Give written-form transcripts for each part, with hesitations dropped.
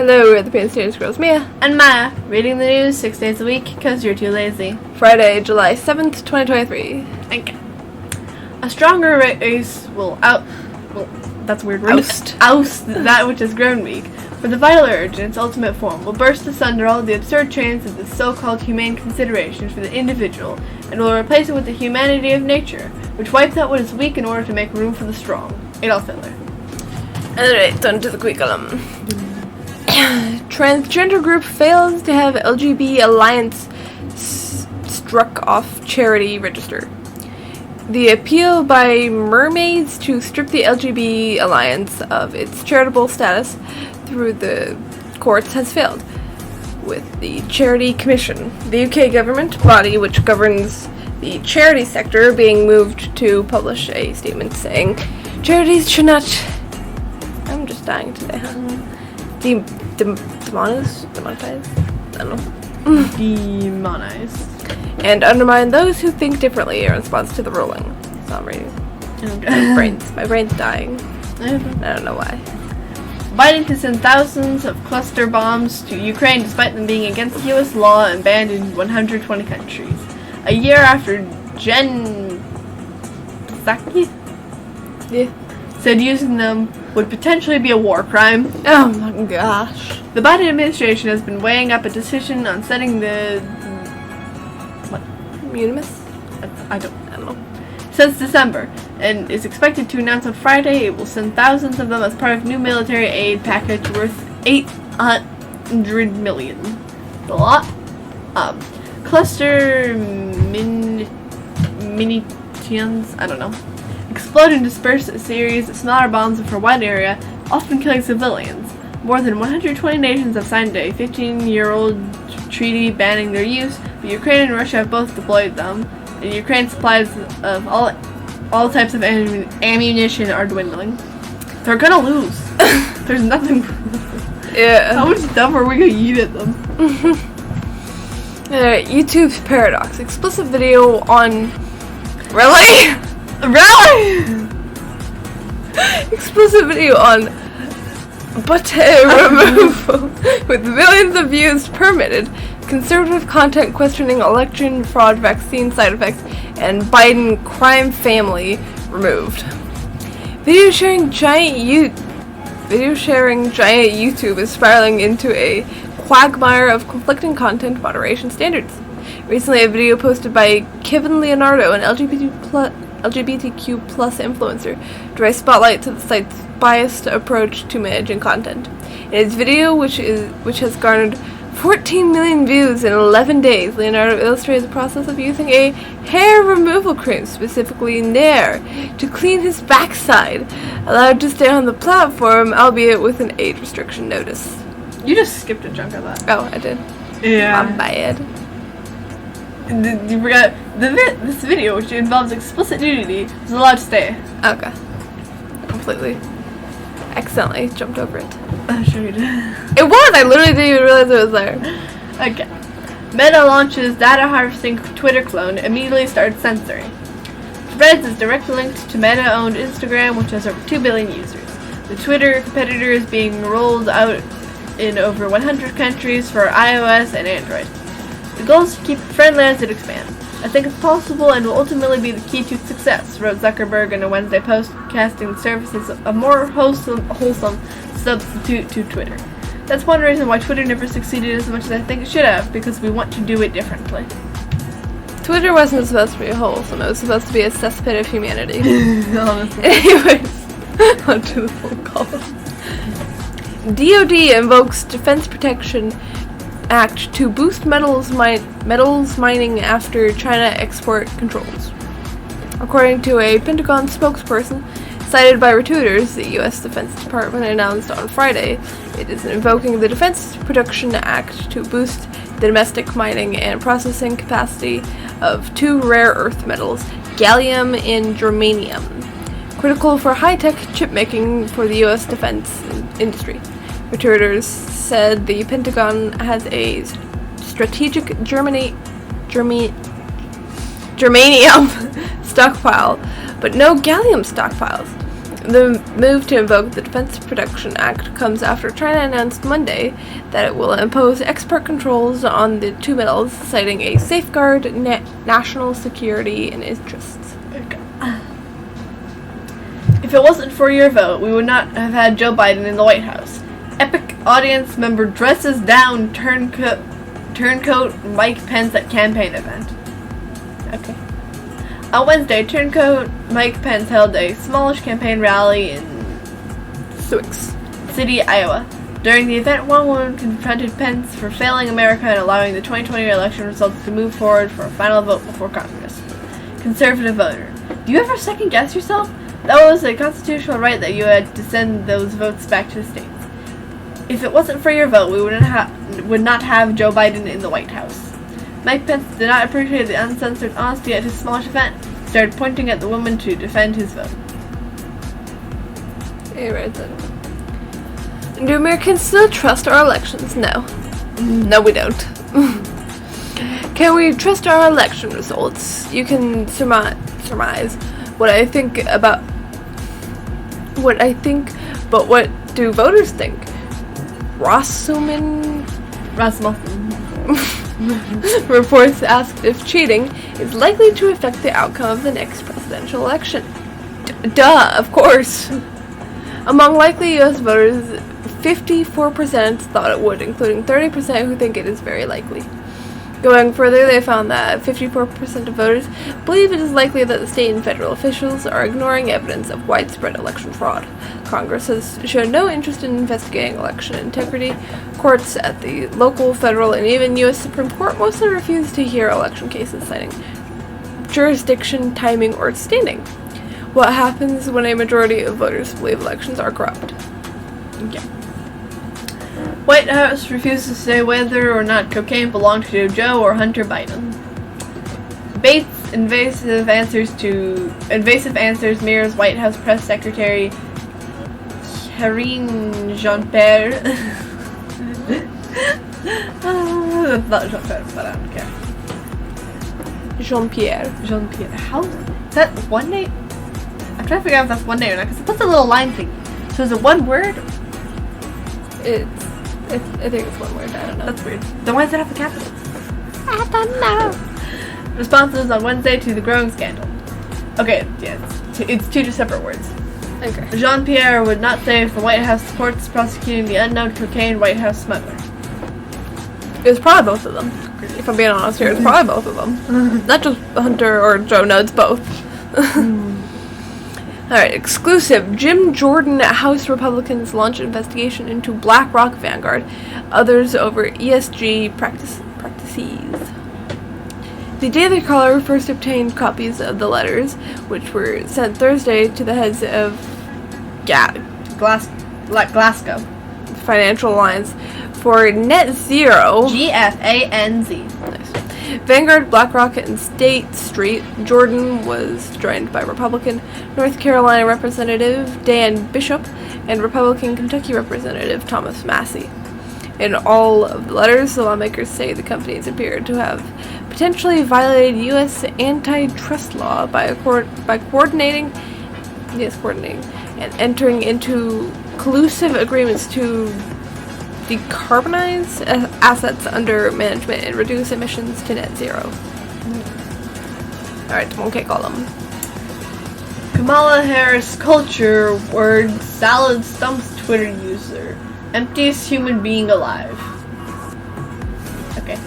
Hello, we're the PNC Newsgirls, Mia and Maya, reading the news 6 days a week because you're too lazy. Friday, July 7th, 2023. Okay. A stronger race will that's a weird word. Oust that which has grown weak. For the vital urge in its ultimate form will burst asunder all the absurd chains of the so-called humane considerations for the individual, and will replace it with the humanity of nature, which wipes out what is weak in order to make room for the strong. Adolf Hitler. Alright, on to the curriculum. Transgender group fails to have LGBT alliance struck off charity register. The appeal by Mermaids to strip the LGBT alliance of its charitable status through the courts has failed, with the Charity Commission, the UK government body which governs the charity sector, being moved to publish a statement saying charities should not... I'm just dying today, huh? Demonetize? I don't know. Demonize. And undermine those who think differently in response to the ruling. It's not reading. Okay. My brain's dying. I don't know why. Biden to send thousands of cluster bombs to Ukraine despite them being against U.S. law and banned in 120 countries. A year after Jen Psaki said using them would potentially be a war crime. Oh my gosh. The Biden administration has been weighing up a decision on setting the... what? Unimus? I don't know. Since December, and is expected to announce on Friday it will send thousands of them as part of new military aid package worth $800 million. A lot. Cluster munitions, I don't know, explode and disperse a series of smaller bombs for one area, often killing civilians. More than 120 nations have signed a 15-year-old treaty banning their use, but Ukraine and Russia have both deployed them, and Ukraine's supplies of all types of ammunition are dwindling. They're gonna lose. There's nothing. Yeah. How much stuff are we gonna eat at them? YouTube's paradox. Explicit video on... Really? Really? Explicit video on butt hair removal with millions of views permitted. Conservative content questioning election fraud, vaccine side effects, and Biden crime family removed. Video sharing giant YouTube is spiraling into a quagmire of conflicting content moderation standards. Recently, a video posted by Kevin Leonardo, an LGBTQ plus influencer, drew spotlight to the site's biased approach to managing content. In his video, which has garnered 14 million views in 11 days, Leonardo illustrated the process of using a hair removal cream, specifically Nair, to clean his backside, allowed to stay on the platform, albeit with an age restriction notice. You just skipped a chunk of that. Oh, I did. Yeah. My bad. You forgot this video, which involves explicit nudity, is allowed to stay. Okay. Completely. Accidentally jumped over it. I'm sure you did. It was! I literally didn't even realize it was there. Okay. Meta launches data harvesting Twitter clone, immediately starts censoring. Threads is directly linked to Meta-owned Instagram, which has over 2 billion users. The Twitter competitor is being rolled out in over 100 countries for iOS and Android. The goal is to keep it friendly as it expands. I think it's possible and will ultimately be the key to success, wrote Zuckerberg in a Wednesday post, casting the service as a more wholesome substitute to Twitter. That's one reason why Twitter never succeeded as much as I think it should have, because we want to do it differently. Twitter wasn't supposed to be wholesome, it was supposed to be a cesspit of humanity. Honestly. Anyways, on to the full call. DoD invokes Defense Protection Act to boost metals mining after China export controls. According to a Pentagon spokesperson cited by Reuters, the U.S. Defense Department announced on Friday it is invoking the Defense Production Act to boost the domestic mining and processing capacity of two rare earth metals, gallium and germanium, critical for high-tech chip making for the U.S. defense industry. Reuters said the Pentagon has a strategic germanium stockpile, but no gallium stockpiles. The move to invoke the Defense Production Act comes after China announced Monday that it will impose export controls on the two metals, citing a safeguard national security and interests. If it wasn't for your vote, we would not have had Joe Biden in the White House. Epic audience member dresses down turncoat Mike Pence at campaign event. Okay. On Wednesday, turncoat Mike Pence held a smallish campaign rally in Sioux City, Iowa. During the event, one woman confronted Pence for failing America and allowing the 2020 election results to move forward for a final vote before Congress. Conservative voter. Do you ever second guess yourself? That was a constitutional right that you had to send those votes back to the states. If it wasn't for your vote, we would not have Joe Biden in the White House. Mike Pence did not appreciate the uncensored honesty at his smallish event, started pointing at the woman to defend his vote. Hey, right then. Do Americans still trust our elections? No. No, we don't. Can we trust our election results? You can surmise what I think, but what do voters think? Rasmussen reports asked if cheating is likely to affect the outcome of the next presidential election. Duh, of course. Among likely U.S. voters, 54% thought it would, including 30% who think it is very likely. Going further, they found that 54% of voters believe it is likely that the state and federal officials are ignoring evidence of widespread election fraud. Congress has shown no interest in investigating election integrity. Courts at the local, federal, and even U.S. Supreme Court mostly refuse to hear election cases citing jurisdiction, timing, or standing. What happens when a majority of voters believe elections are corrupt? Yeah. White House refuses to say whether or not cocaine belonged to Joe or Hunter Biden. Bates' invasive answers mirrors White House Press Secretary Karine Jean-Pierre. That's not Jean-Pierre, but I don't care. Jean-Pierre. How? Is that one name? I'm trying to figure out if that's one name or not, because what's the little line thing? So is it one word? I think it's one word, I don't know. That's weird. Then why does it have the capitals? I don't know. Responses on Wednesday to the growing scandal. Okay, yeah, it's two separate words. Okay. Jean-Pierre would not say if the White House supports prosecuting the unknown cocaine White House smuggler. It was probably both of them. If I'm being honest here, it's probably both of them. Not just Hunter or Joe, no, it's both. Alright, exclusive. Jim Jordan House Republicans launch investigation into BlackRock Vanguard, others over ESG practices. The Daily Caller first obtained copies of the letters, which were sent Thursday to the heads of Glasgow Financial Alliance for Net Zero. GFANZ. Nice. Vanguard, BlackRock, and State Street. Jordan was joined by Republican North Carolina Representative Dan Bishop and Republican Kentucky Representative Thomas Massey. In all of the letters, the lawmakers say the companies appear to have potentially violated U.S. antitrust law by coordinating and entering into collusive agreements to decarbonize assets under management and reduce emissions to net zero. Alright, monkey column. Kamala Harris culture word salad stumps Twitter user. Emptiest human being alive. Okay.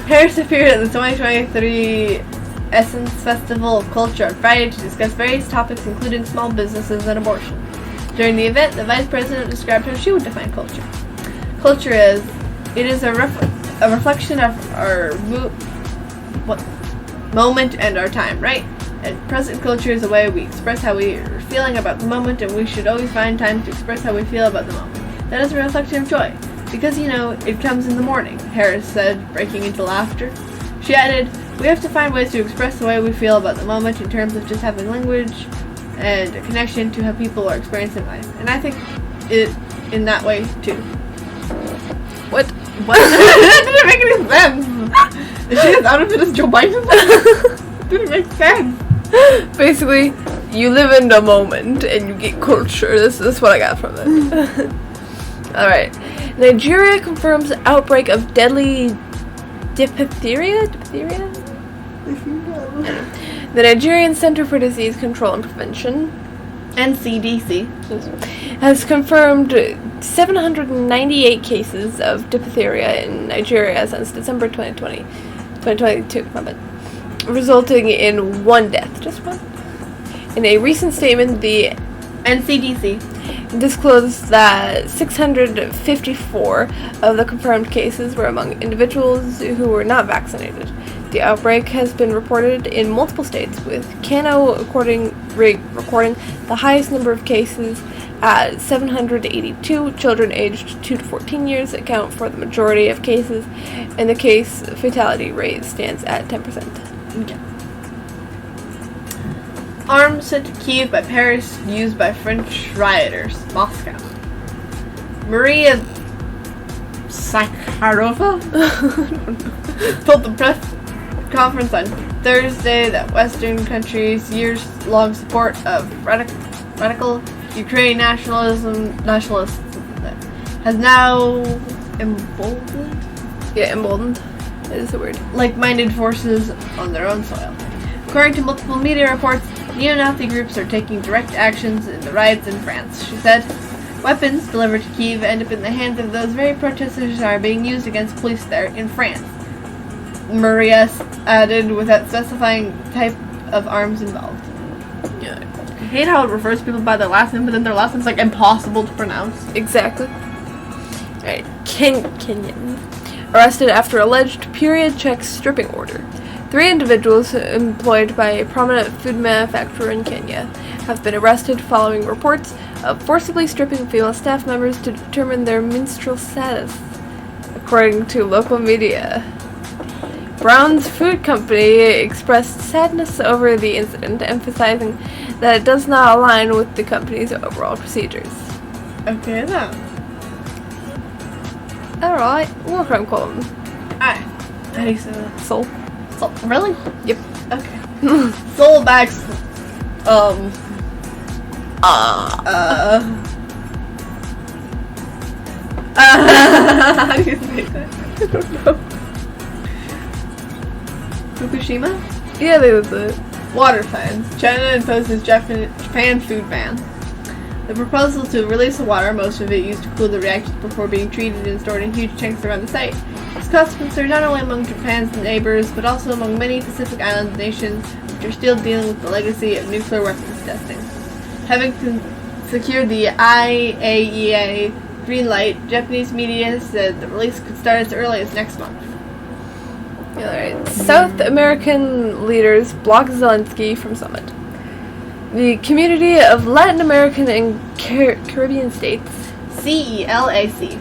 Harris appeared at the 2023 Essence Festival of Culture on Friday to discuss various topics including small businesses and abortion. During the event, the vice president described how she would define culture. Culture is a reflection of our moment and our time, right? And present culture is a way we express how we are feeling about the moment, and we should always find time to express how we feel about the moment. That is a reflection of joy, because, it comes in the morning, Harris said, breaking into laughter. She added, we have to find ways to express the way we feel about the moment in terms of just having language and a connection to how people are experiencing life. And I think it in that way, too. What? That didn't make any sense. Is she as out of it as Joe Biden? Didn't make sense. Basically, you live in the moment and you get culture. This is what I got from it. Alright. Nigeria confirms outbreak of deadly diphtheria? The Nigerian Center for Disease Control and Prevention, NCDC, has confirmed 798 cases of diphtheria in Nigeria since December 2022, resulting in 1 death. Just one? In a recent statement, the NCDC disclosed that 654 of the confirmed cases were among individuals who were not vaccinated. The outbreak has been reported in multiple states, with Kano recording the highest number of cases at 782. Children aged 2 to 14 years account for the majority of cases, and the case fatality rate stands at 10%. Okay. Arms sent to Kiev by Paris used by French rioters. Moscow. Maria Zakharova told the press conference on Thursday that Western countries' years-long support of radical Ukrainian nationalists has now emboldened. Yeah, emboldened is the word. Like-minded forces on their own soil. According to multiple media reports, neo-Nazi groups are taking direct actions in the riots in France. She said, weapons delivered to Kyiv end up in the hands of those very protesters who are being used against police there in France. Maria added, without specifying type of arms involved. Yeah. I hate how it refers to people by their last name, but then their last name's like impossible to pronounce. Exactly. Alright, Kenyan. Arrested after alleged period check stripping order. 3 individuals employed by a prominent food manufacturer in Kenya have been arrested following reports of forcibly stripping female staff members to determine their menstrual status, according to local media. Brown's Food Company expressed sadness over the incident, emphasizing that it does not align with the company's overall procedures. Okay, then. Alright, what can I call them? Alright. How do you say that? Soul. Soul. Really? Yep. Okay. Soul backs. How do you say that? I don't know. Fukushima? Yeah, they was it. Water fans. China imposes Japan food ban. The proposal to release the water, most of it used to cool the reactors before being treated and stored in huge tanks around the site, has caused concern not only among Japan's neighbors, but also among many Pacific Island nations which are still dealing with the legacy of nuclear weapons testing. Having secured the IAEA green light, Japanese media said the release could start as early as next month. Alright. South American leaders block Zelensky from summit. The Community of Latin American and Caribbean States, CELAC,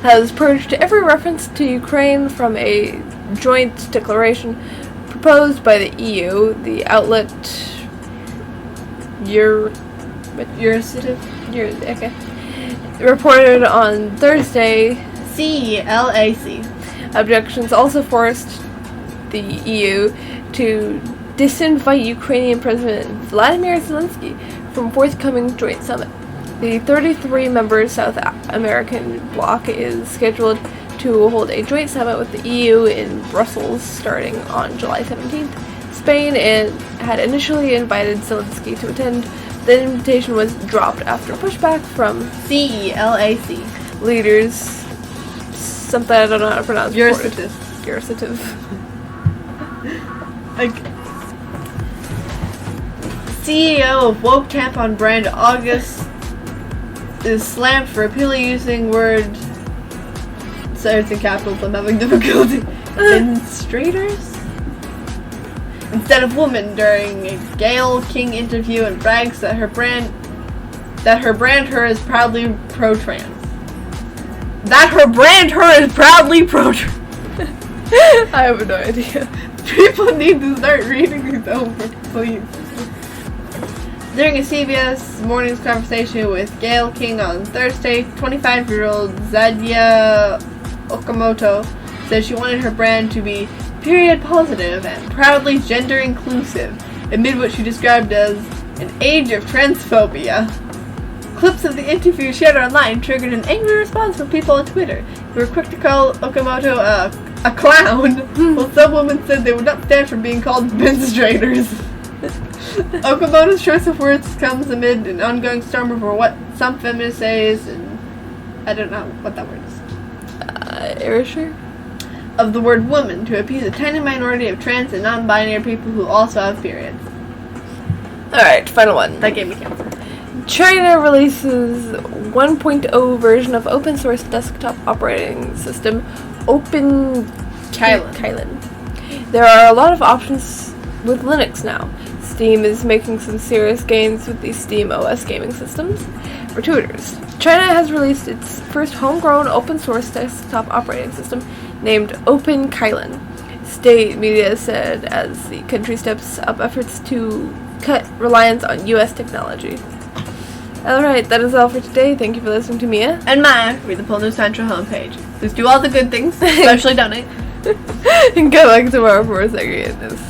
has purged every reference to Ukraine from a joint declaration proposed by the EU. The outlet reported on Thursday. CELAC. Objections also forced the EU to disinvite Ukrainian President Vladimir Zelensky from forthcoming joint summit. The 33-member South American bloc is scheduled to hold a joint summit with the EU in Brussels starting on July 17th. Spain had initially invited Zelensky to attend. The invitation was dropped after pushback from CELAC leaders. Something I don't know how to pronounce. Eurocitive. CEO of woke tampon brand August is slammed for appealing using word starts in capitals. I'm having difficulty. Menstruators instead of woman during a Gayle King interview, and brags that her brand her is proudly pro-trans. That her brand her is proudly pro-trans. I have no idea. People need to start reading these over, please. During a CBS Morning's conversation with Gayle King on Thursday, 25-year-old Zadia Okamoto said she wanted her brand to be period positive and proudly gender inclusive, amid what she described as An age of transphobia. Clips of the interview shared online triggered an angry response from people on Twitter who were quick to call Okamoto a clown, while some women said they would not stand for being called menstruators. Okamoto's choice of words comes amid an ongoing storm over what some feminists say is, and I don't know what that word is. Erasure? Of the word woman to appease a tiny minority of trans and non-binary people who also have periods. Alright, final one. That gave me cancer. China releases 1.0 version of open source desktop operating system Kylin. There are a lot of options with Linux now. Steam is making some serious gains with these Steam OS gaming systems for tutors. China has released its first homegrown open source desktop operating system named Open Kylin. State media said as the country steps up efforts to cut reliance on US technology. Alright, that is all for today. Thank you for listening to Mia. And Maya, read the Pole News Central homepage. Please do all the good things, especially donate. And come back tomorrow for a second news.